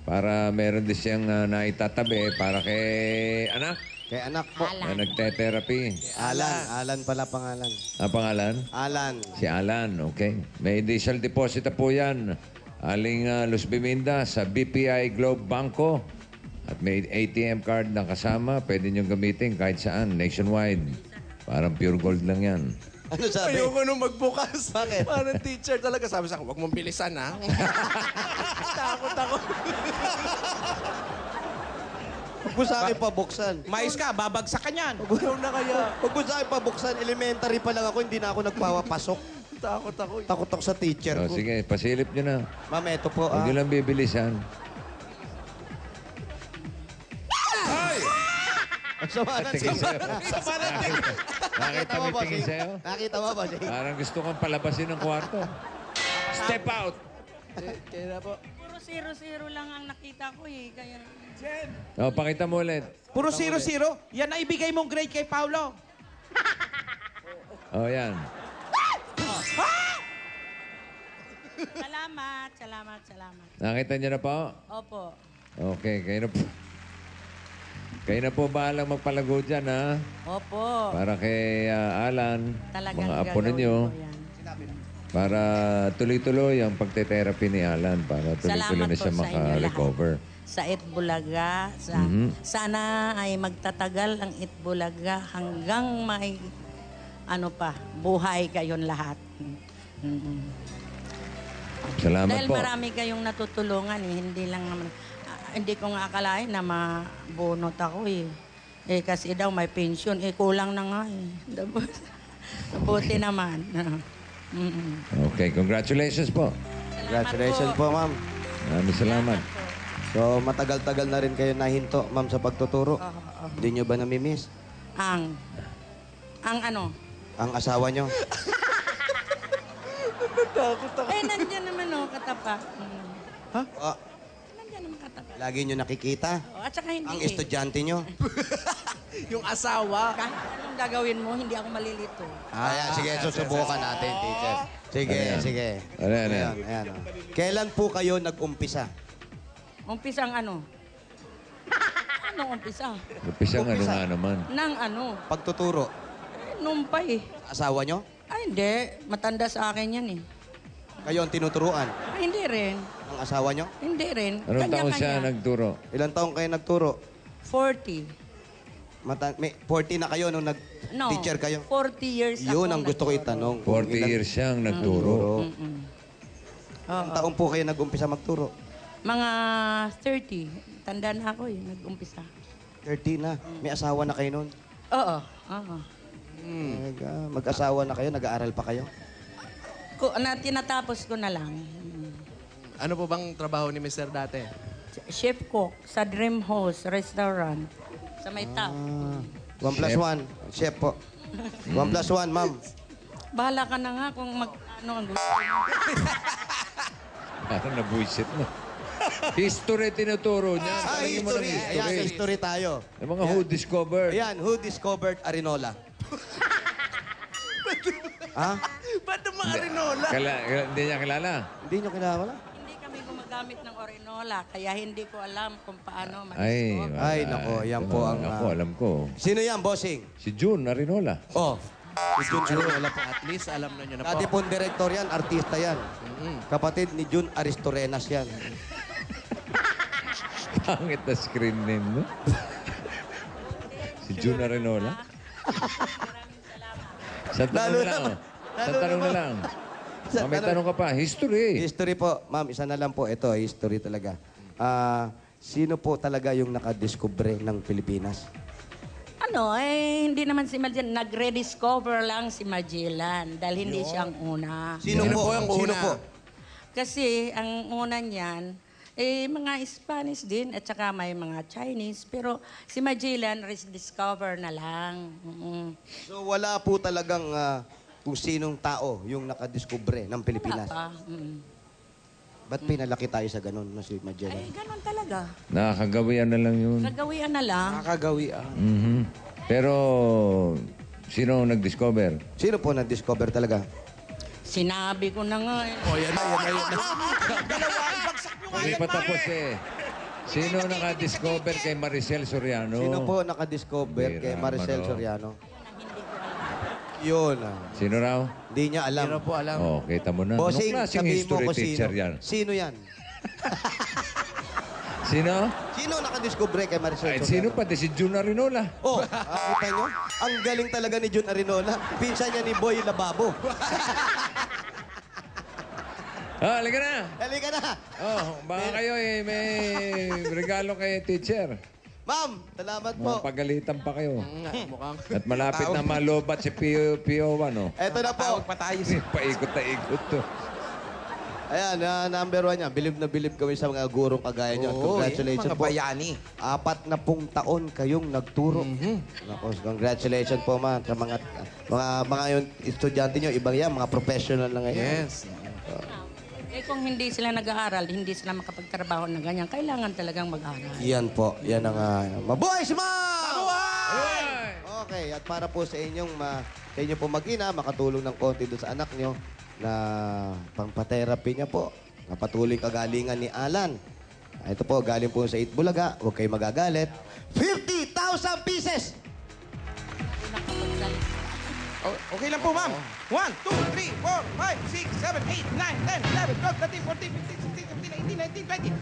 Para meron din siyang naitatabi para kay anak. Kay anak po. Na nagte-therapy. Alan pala pangalan. Ang pangalan? Alan. Si Alan, okay. May initial deposit na po yan. Aling Luz Biminda sa BPI Globe Banco. At may ATM card na kasama. Pwede niyong gamitin kahit saan, nationwide. Parang pure gold lang yan. Ano sabi? Ayoko nung magbukas. Bakit? Parang teacher talaga. Sabi sa akin, huwag mong bilisan, ha? Takot ako. Huwag mo sa akin pabuksan. Mais ka, babagsak ka niyan. Ayaw na kaya. Huwag mo sa akin pabuksan. Elementary pa lang ako, hindi na ako nagpapasok. Takot ako. Takot ako sa teacher O, ko. sige, pasilip niyo na. Ma'am, eto po. Huwag niyo lang bibilisan. Tingin sa'yo. Nakita mo tingin sa'yo? Nakita mo ba? Parang gusto kang palabasin ng kwarto. Step out! Kaya na po. Puro 0-0 lang ang nakita ko eh. Kaya... O, pakita mo ulit. Puro 0-0. Yan ang ibigay mong grade kay Paulo. O, yan. Salamat, salamat, salamat. Nakita niyo na po? Opo. Okay, kayo na po. Kayo na po bahalang magpalago dyan, ha? Opo. Para kay Alan, Talagang mga apo gagawin ninyo. ko yan. Para tuloy-tuloy ang pagte-therapy ni Alan. Para tuloy-tuloy Salamat na siya po sa inyo maka-recover. Sa Itbulaga. Sana ay magtatagal ang Itbulaga hanggang may ano pa, buhay kayong lahat. Salamat Dahil po. marami kayong natutulungan eh. Hindi lang naman, hindi ko nga akalain na mabunot ako eh. Eh kasi daw may pension, eh kulang na nga eh. Buti naman. Okay, congratulations po. Congratulations po, ma'am. Maraming salamat. So, matagal-tagal na rin kayo nahinto, ma'am, sa pagtuturo. Hindi nyo ba namimiss? Ang ano? Ang asawa nyo? Eh, nandiyan naman oh, katapa. Ah, Nandiyan naman katapa. lagi nyo nakikita? Oh, at saka hindi Ang eh. estudyante nyo? Yung asawa. Kahit anong gagawin mo, hindi ako malilito. Sige, susubukan natin, teacher. Sige, Ayan. sige. Ayan. Ayan. Kailan po kayo nag-umpisa? Umpisang ano? Anong umpisa? Upisang ano nga naman. Nang ano? Pagtuturo? Nung pa eh. Asawa nyo? Ay, hindi. Matanda sa akin yan eh. Kayo ang tinuturuan? Ay, hindi rin. Ang asawa nyo? Hindi rin. Anong taon siya nagturo? Ilang taong kayo nagturo? 40. May 40 na kayo nung nag-teacher kayo? 40 years Yun ako ang gusto ko itanong. 40 years siyang nagturo. Ilang taong po kayo nag-umpisa magturo? Mga 30. Tanda na ako eh, nag-umpisa. 30 na. May asawa na kayo noon? Oo. Mag-asawa na kayo? Nag-aaral pa kayo? Tinatapos ko na lang. Ano po bang trabaho ni Mr. dati? Chef cook sa Dream House Restaurant sa may top. 1 plus 1. Chef po. 1 plus 1, ma'am. Bahala ka na nga kung ano ang gusto mo. Parang nabuisit na. History tinuturo niya. Talagyan mo ng History. Ayan, history tayo. Yung mga who discovered. Ayan, who discovered Arinola? Ha? Ba't naman Arinola? Hindi niya kilala. Hindi nyo kilala? Hindi kami gumagamit ng orinola, kaya hindi ko alam kung paano Ay, mag-discover. Ay, nako, yan po ang... Ako, alam ko. Sino yan, bossing? Si June Arinola. Oh, si Jun Arinola po. At least alam na nyo na po. Dati pong director yan, artista yan. Kapatid ni Jun Aristorenas yan. Pangit na screen name, no? Si June Arinola. Sa tanong na lang. Sa tanong na lang. May tanong ka pa. History. History po. Ma'am, isa na lang po. Ito, history talaga. Sino po talaga yung nakadiskubre ng Pilipinas? Hindi naman si Magellan. Nagre-discover lang si Magellan dahil hindi siya ang una. Sino po ang una? Sino po? Kasi ang una niyan, mga Spanish din at saka may mga Chinese. Pero si Magellan, discover na lang. So wala po talagang kung sinong tao yung nakadiskubre ng Pilipinas? Wala pa. Ba't pinalaki tayo sa ganun na si Magellan? Ganun talaga. Nakakagawian na lang yun. Nagawian na lang. Nakakagawian. Pero, sino ang nag-discover? Sino po nag-discover talaga? Sinabi ko na nga. Yan na. Hindi pa tapos eh. Sino naka-discover kay Maricel Soriano? Sino po nakadiscover kay Maricel Soriano? Yun. Sino raw? Hindi niya alam. Hindi po alam. Oh, kita mo na. Bossing, Anong klaseng sabihin mo history ko teacher sino. yan? Sino yan? Sino? Sino nakadiscover kay Maricel Ay, Soriano? sino pa? Si Jun Arinola. Oh, kita nyo? Ang galing talaga ni Jun Arinola. Pinsan niya ni Boy Lababo. Halika na. Halika na. Oh, baka kayo may regalo kay teacher. Ma'am, salamat po. Mapagalitan pa kayo. Mukhang. At malapit na malobat si Pio1, oh. Eto na po. Pa tayo. Paikot na ikot to. Ayan, number 1 yan. Bilib na bilib kami sa mga gurong kagaya niyo. Congratulations mga po. bayani. 40 taon kayong nagturo. Nako, congratulations po, ma'am. Sa mga yung estudyante niyo, ibang yan, mga professional na ngayon. Yes. Kung hindi sila nag-aaral, hindi sila makapagtrabaho na ganyan, kailangan talagang mag-aral. Yan po. Yan ang mabuhay si ma'am! Mabuhay! Okay, at para po sa inyong sa inyo po mag-ina, makatulong ng konti doon sa anak niyo na pangpa-therapy niya po. Napatuloy kagalingan ni Alan. Ito po, galing po sa Itbulaga. Huwag kayo magagalit. 50,000 pieces! Oh, okay lang po, ma'am. 1, 2, 3, 4, 5, 6, 7, 8, 9, 10, 11, 12, 13, 14, 15, 16, 17, 18, 19,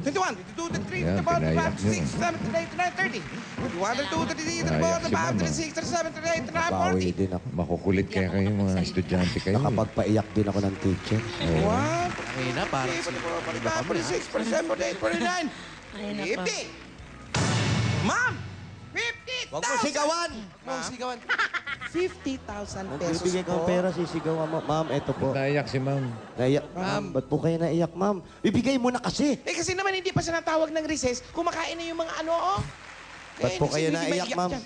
20, 21, 22, 23, Yan, 24, pinayak 25, yun. 26, 27, 28, 29, 30, 21, 22, 23, 24, 25, 26, 27, 28, Bawi 29, 40. din ako. Makukulit kaya kayo mga estudyante kayo. Nakapagpaiyak din ako ng teacher. What? Ayun na, parang 45, 46, 47, 48, 49, 50. Ma'am! 50,000! Huwag mo sigawan! sigawan. 50,000 Kung pesos bibigyan kang po. pera, sisigawan mo. Ma'am, eto po. Naiyak si ma'am. Naiyak. Ma'am, ba't po kayo naiyak, ma'am? Ibigay mo na kasi. Eh kasi naman hindi pa siya natawag ng recess, kumakain na yung mga ano, oh. Ba't po kayo hindi naiyak, maiyak ma'am? dyan.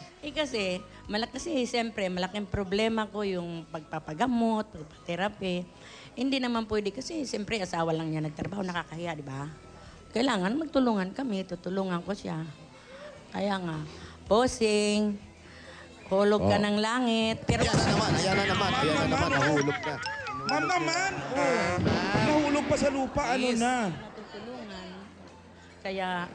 Kasi siyempre, malaking problema ko yung pagpapagamot, pagpaterapi. Hindi naman pwede kasi siyempre asawa lang niya nagtrabaho, nakakahiya, di ba? Kailangan magtulungan kami, tutulungan ko siya. Kaya nga, bossing, hulog ka ng langit. Pero Ayan na naman, nahulog na. Ma'am naman, nahulog pa sa lupa, ano na? natutulungan. Kaya,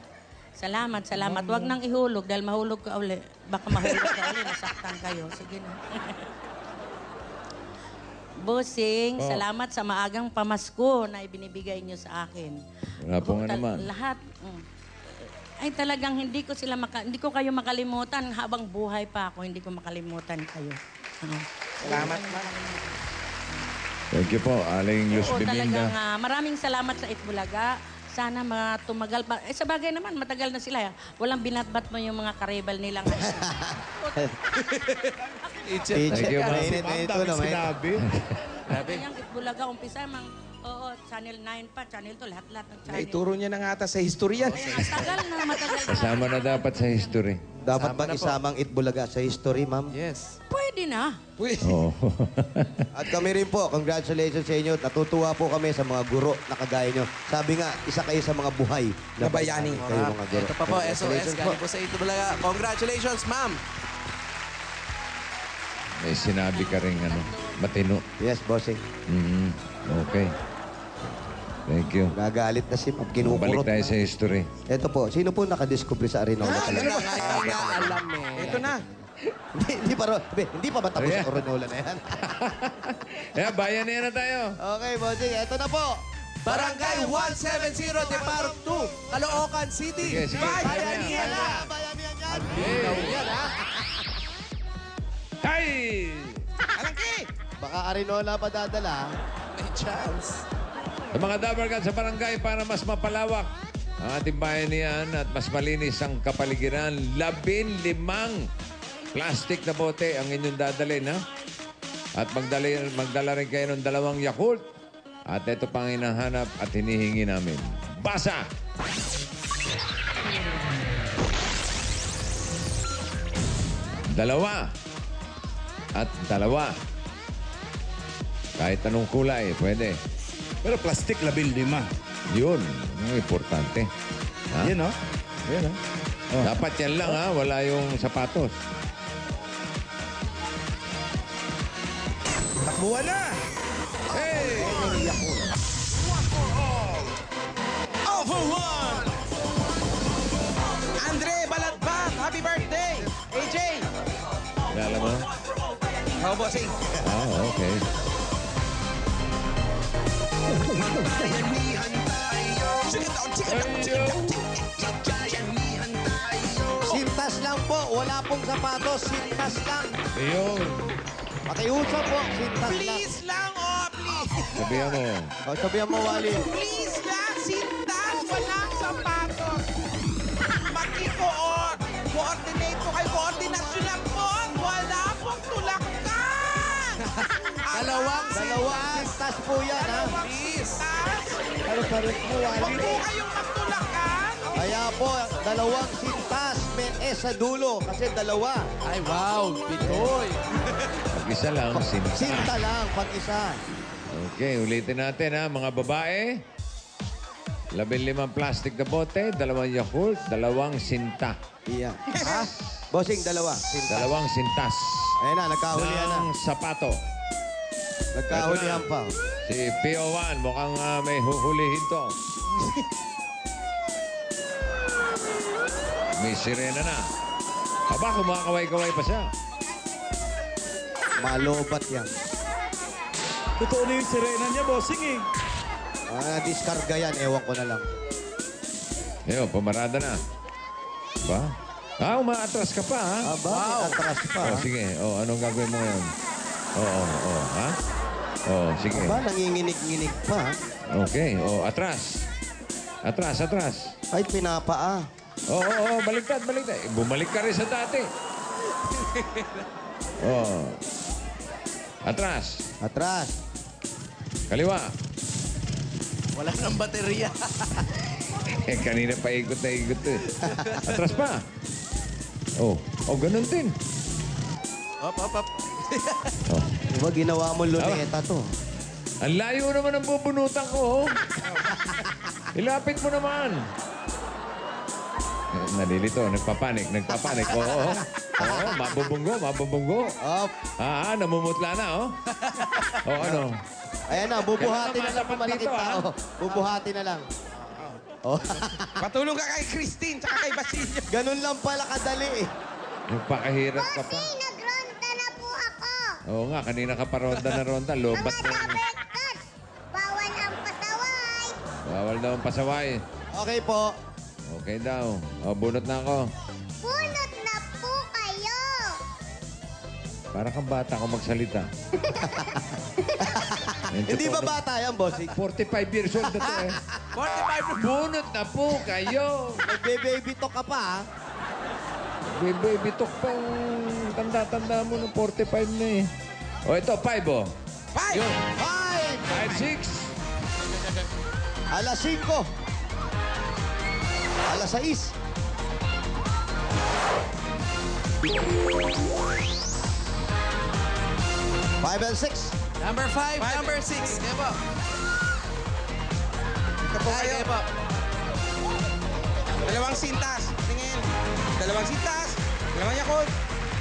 salamat. Huwag nang ihulog dahil mahulog ka uli. Baka mahulog ka uli, nasaktan kayo. Sige na. Bossing, salamat sa maagang pamasko na ibinibigay niyo sa akin. Wala po nga naman. Lahat. Ay talagang hindi ko kayo makalimutan habang buhay pa ako, hindi ko makalimutan kayo. Salamat, ma'am. Thank you po, Aling Luz Oo, talagang Biminda. maraming salamat sa Itbulaga. Sana tumagal pa. Sa bagay naman, matagal na sila. Walang binatbat mo yung mga karibal nilang. Teacher, Thank you, ma'am. Si ma'am, dami sinabi. Yung Itbulaga, umpisa Channel 9 pa, Channel 2, lahat-lahat ng channel. Naituro niya na nga ata sa history yan. Matagal na. Kasama na dapat sa history. Dapat Sama bang na po. isamang Itbulaga sa history, ma'am? Yes. Pwede na. Oo. At kami rin po, congratulations sa inyo. Natutuwa po kami sa mga guro na kagaya nyo. Sabi nga, isa kayo sa mga buhay Na bayani. Kayo mga guro. Ito pa po, SOS. Congratulations po. Galing po sa Itbulaga. Congratulations, ma'am. May sinabi ka rin, matino. Yes, bossing. Okay. Thank you. Nagalit na si ma'am. Balik Kinukurot. tayo sa history. Ito po, sino po nakadiscover sa Arinola? Ano na nga alam eh. Ito na. hindi pa ba tapos Ayan. ang Arinola na yan? Bayan na tayo. Okay, bossing. Ito na po. Barangay 170 de Park 2, Caloocan City. Sige. Bayanihan na. Bayanihan yan. Binaw yan, ha? Hay! Alangki! Baka Arinola pa dadala. May chance. Sa mga dabarkan sa barangay para mas mapalawak ang ating bayanihan at mas malinis ang kapaligiran, 15 plastic na bote ang inyong dadalhin, ha? At magdala rin kayo ng 2 Yakult. At ito pang hinahanap at hinihingi namin. Basa! Dalawa. At 2. Kahit anong kulay, pwede. Pero plastic 15. Yun, ang importante. Ha? Yan, no? Yan, no? Oh. Dapat yan lang, ha? Wala yung sapatos. Takbuhan na! Hey! All for one! Andre Balatbat, happy birthday! AJ! Alam mo? Oh, bossing. Ah, okay. Sintas lang po. Wala pong sapatos. Sintas lang. Ayun. Pakiusap po. Sintas lang. Please lang, oh, please. Sabihan mo. O, sabihan mo, Wally. Please lang, sintas, walang sapatos. Makiko, coordinate po kayo. Koordinasyon lang po. Wala pong tulakan. Dalawang sintas po yan, ha? Please. Ano pa rin mo, Huwag Wally? po kayong magtulakan. Kaya po, 2 sintas. May S sa dulo. Kasi 2. Ay, wow. Pitoy. Pag-isa lang, sinta. Sinta lang, pag-isa. Okay, ulitin natin, ha? Mga babae, 15 plastic na bote, 2 Yakult, 2 sinta. Iya. Ha? Bossing, 2. Sintas. 2 sintas. Ayan na, nagkahulihan na. Ng sapato. Nagkahulihan pa. Si PO1, mukhang may huhulihin to. May sirena na. Aba, kumakaway-kaway pa siya. Malobat yan. Totoo na yung sirena niya, bossing, eh. Diskarga yan, ewan ko na lang. Ayun, pumarada na. Ba? Ah, umaatras ka pa, ha? Aba, may atras pa. Oh, sige. Oh, anong gagawin mo ngayon? Ha? Oh, sige. Aba, nanginginig-nginig pa. Okay. Oh, atras. Atras. Ay, pinapaa. Oo, baliktad. Bumalik ka rin sa dati. Oh. Atras. Atras. Kaliwa. Wala nang baterya. Kanina pa ikot na ikot eh. Atras pa. Oh, ganun din. Up. Oh. Diba, ginawa mo luneta to. Ang layo naman ang bubunutan ko, oh. Ilapit mo naman. Nalilito, nagpapanik. Oo, mabubunggo. Up. Namumutla na, oh. Oh, ano? Ayan na, bubuhati na lang Kailangan malaki dito, tao. Bubuhati na lang. Oh. Patulong ka kay Christine tsaka kay Basilio. Ganun lang pala kadali eh. Nagpakahirap ka pa. Nagronda na po ako. Oo nga, kanina ka pa ronda. Lobat Mga na. dabarkat, bawal ang pasaway. Bawal daw ang pasaway. Okay po. Okay daw. Oh, bunot na ako. Bunot na po kayo. Para kang bata ko magsalita. Hindi ba bata yan, bossing? 45 years old na to eh. 45 Bunot na po kayo. Nagbe-baby talk ka pa, ha? Baby talk pa yung tanda-tanda mo ng 45 na eh. O ito, 5 oh. 5. Yun. 5! 5, 6. Alas 5. Alas 6. Five and 6. Number 5, number 6. Kaya po. Ito po kayo. Kaya po. 2 sintas. Tingin. 2 sintas. 2 Yakult.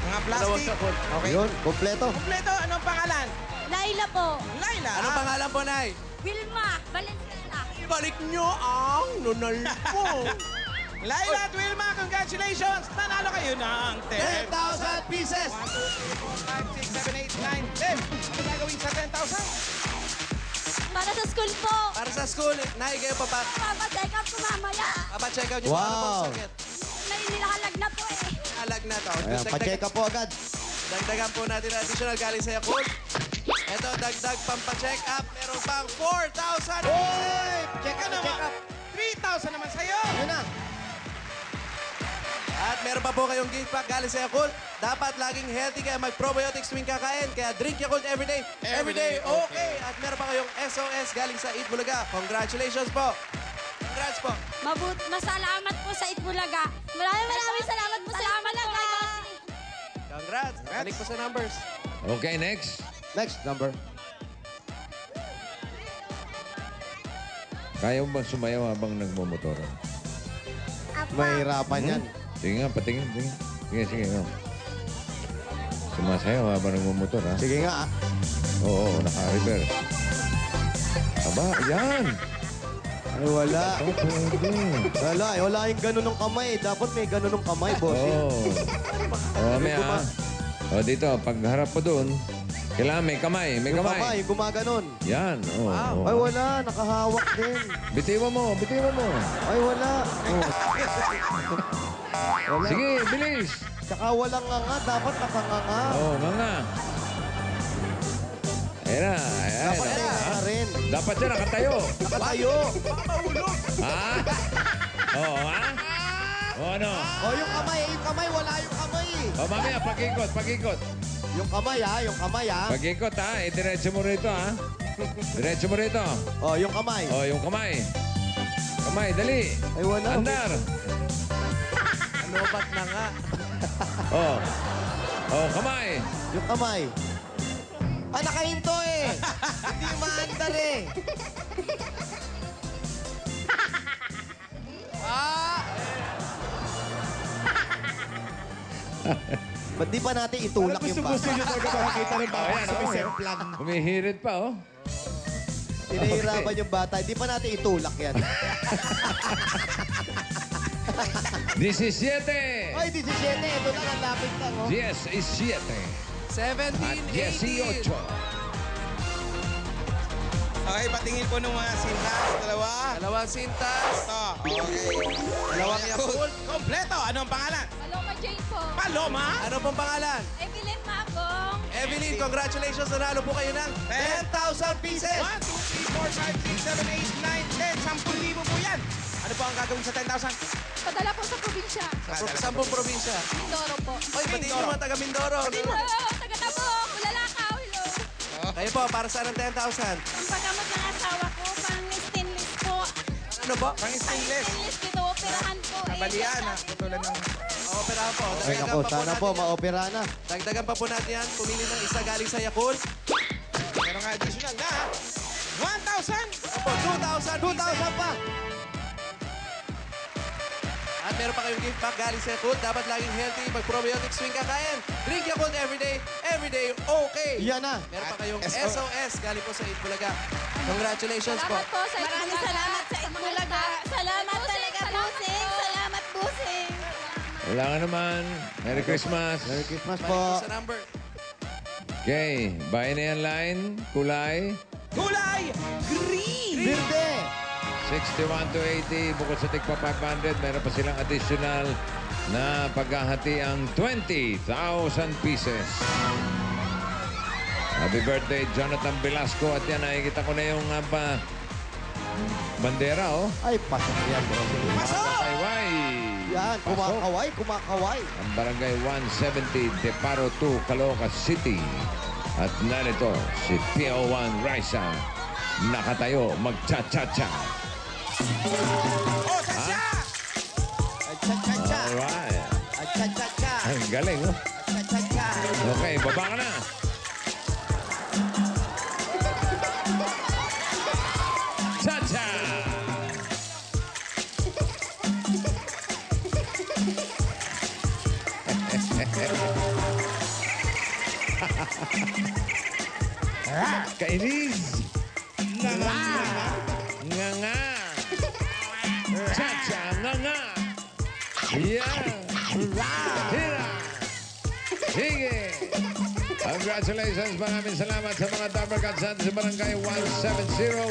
Mga plastic. Okay. Yun, kompleto. Kompleto. Anong pangalan? Laila po. Laila. Anong pangalan po, Nay? Wilma Valenzuela. Balik nyo ang nunal po. Laila at Wilma, congratulations! Nanalo kayo ng 10,000 pieces! 1, 2, 3, 4, 5, 6, 7, 8, 9, 10. Ano gagawin sa 10,000? Para sa school po. Para sa school, Nay, kayo pa. Papacheck up ko mamaya. Papacheck out nyo pa ano pong Wow. sakit. Nilakalag na po eh. Alag na to. Ayan, pa-check up po agad. Dagdagan po natin ang additional galing sa Yakult. Ito, dagdag pampacheck up. Meron pang 4,000. Oy! Check Ika up, check naman. up. 3,000 naman sa'yo. Yun na. At meron pa po kayong gift pack galing sa Yakult. Dapat laging healthy kaya mag-probiotics tuwing kakain. Kaya drink Yakult everyday. Everyday, okay. At meron pa kayong SOS galing sa Eat Bulaga. Congratulations po. Congrats po. Masalamat po sa Itbulaga. Maraming salamat po sa Itbulaga. Congrats. Balik po sa numbers. Okay, next. Next number. Kaya mo ba sumayaw habang nagmumotor? Mahirapan yan. Sige nga, patingin. Sige. Oh. Sumasayaw habang nagmumotor, ha? Sige nga. Oo, naka-reverse. Aba, yan! Ay, wala. Wala yung ganun ng kamay. Dapat may ganun ng kamay, bossing. Oo, may dito, pag harap po doon, kailangan may kamay. May Yung kamay. kamay, yung gumaganon. Yan. Oh, oh. Ay, wala. Nakahawak din. Bitiwan mo. Ay, wala. Wala. Sige, bilis. Tsaka walang nga. Dapat nakanganga. Oo, nga. Ayan na. Dapat may nga rin. Dapat yan, nakatayo. Nakatayo. Ha? Oo, ha? O ano? Oh, yung kamay. Wala yung kamay. O, mamaya, pag-ikot. Yung kamay, ha. Pag-ikot, ha? Diretso mo rito, ha? Diretso mo rito. Oh, yung kamay. O, yung kamay. Kamay, dali. Ay, wala. Andar. Lobat na nga. Kamay. Yung kamay. Nakahinto eh. Hindi maandar eh. Ba't di pa natin itulak yung bata? Gusto nyo talaga makakita ng bata sa isang plan. Humihirit pa, oh. Pinahirapan yung bata. Di pa natin itulak yan. 17. Ay, 17. Ito lang ang lapit lang, oh. 17. 17, At 18. Okay, patingin po ng mga sintas. Dalawang sintas. Ito. Okay. Dalawang Yakult. Kompleto. Ano ang pangalan? Paloma Jane po. Paloma. Ano pong pangalan? Evelyn Magong. Evelyn, congratulations. Nanalo po kayo ng 10,000 pieces. 1, 2, 3, 4, 5, 6, 7, 8, 9, 10. 10,000 po yan. Ano po ang gagawin sa 10,000? Padala po sa probinsya. Sa 10 probinsya. Mindoro po. Oy, pati yung mga taga Mindoro. Hello, taga-Tabong, Bulalakaw, hello. Kayo po, para saan ang 10,000? Ang pagkamot ng asawa ko, pang stainless po. Ano po? Pang stainless. Stainless dito, operahan po. Nabalian ha. Putulan ng... Operahan po. Ay, Dagdagan nako. pa Sana po, natin yan. maopera na. Dagdagan pa po natin yan. Pumili ng isa galing sa Yakult. Pero nga additional na ha. 1,000. Opo, 2,000 2,000 pa. At meron pa kayong gift pack galing sa Yakult. Dapat laging healthy, mag-probiotics tuwing kakain. Drink Yakult everyday, okay. Yan na. Meron pa kayong At SOS galing po sa Eat Bulaga. Congratulations po. Salamat po sa Maraming salamat sa Itbulaga. Salamat talaga, Busing. Salamat, Busing. Wala ka naman. Merry Christmas. Merry Christmas Balik po po. sa number. Okay. Bayan na yan line. Kulay. Kulay green. Birde. 61 to 80. Bukod sa tigpa 500, meron pa silang additional na paghahati ang 20,000 pieces. Happy birthday, Jonathan Velasco. At yan, nakikita ko na yung bandera, oh. Ay, pasok yan, bro. Kayway. Yan, kumakaway. Ang barangay 170, Deparo 2, Caloocan City. At narito, si PO1 Raisa. Nakatayo, mag-cha-cha-cha. Oh, cha-cha. Cha-cha-cha. Alright. Cha-cha-cha. Ang galing, oh. Cha-cha-cha. Okay, baba ka na. Cha-cha! Kainis! Nga. Cha-cha, nga. Yeah! Hira! Hige! Congratulations! Maraming salamat sa mga Dapper Cats sa Barangay 170,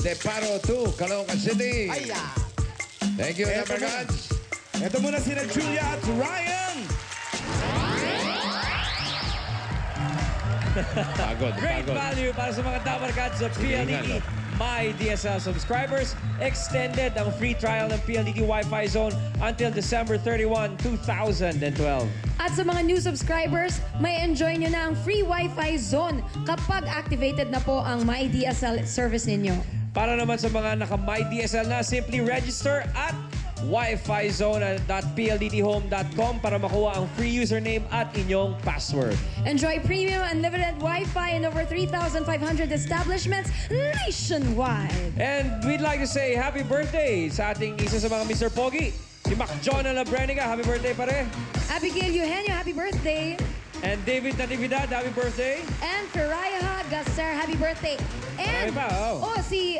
Deparo 2, Caloocan City. Thank you, Dapper Cats. Ito muna sina Julia at Ryan. Pagod, Great pagod. value para sa mga Dabarkads sa PLDT My DSL subscribers. Extended ang free trial ng PLDT Wi-Fi Zone until December 31, 2012. At sa mga new subscribers, may enjoy nyo na ang free Wi-Fi Zone kapag activated na po ang MyDSL service ninyo. Para naman sa mga naka-MyDSL na, simply register at wifizone.pldthome.com para makuha ang free username at inyong password. Enjoy premium unlimited Wi-Fi in over 3,500 establishments nationwide. And we'd like to say happy birthday sa ating isa sa mga Mr. Pogi, si Mac John Labrenica. Happy birthday, pare. Abigail Eugenio, happy birthday. And David Natividad, happy birthday. And Feraya Gasser, happy birthday. And, Marami pa, oh. si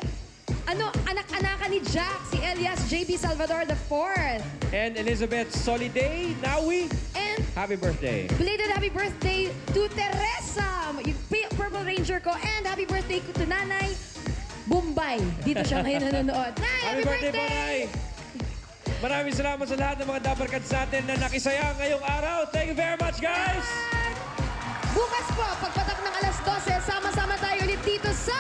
anak-anakan ni Jack, si Elias JB Salvador IV. And Elizabeth Soliday Nawi, and happy birthday. Belated happy birthday to Teresa, yung Purple Ranger ko. And happy birthday ko to Nanay Bombay. Dito siya ngayon nanonood. Nay, happy birthday po, Nay! Maraming salamat sa lahat ng mga Dabarkads natin na nakisaya ngayong araw. Thank you very much, guys! Bukas po, pagpatak ng alas 12, sama-sama tayo ulit dito sa